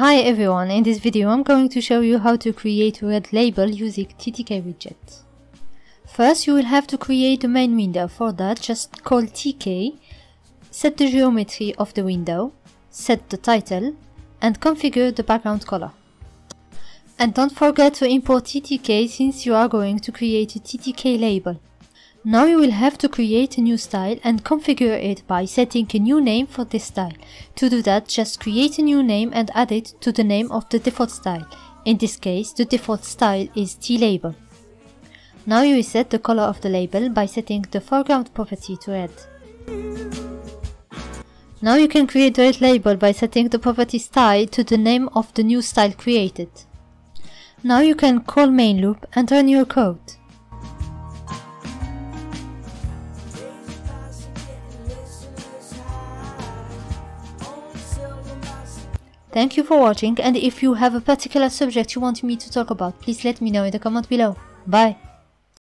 Hi everyone, in this video I'm going to show you how to create a red label using TTK widget. First you will have to create the main window. For that just call TK, set the geometry of the window, set the title and configure the background color. And don't forget to import TTK since you are going to create a TTK label. Now you will have to create a new style and configure it by setting a new name for this style. To do that, just create a new name and add it to the name of the default style. In this case, the default style is T-label. Now you will set the color of the label by setting the foreground property to red. Now you can create the red label by setting the property style to the name of the new style created. Now you can call main loop and run your code. Thank you for watching, and if you have a particular subject you want me to talk about, please let me know in the comment below. Bye!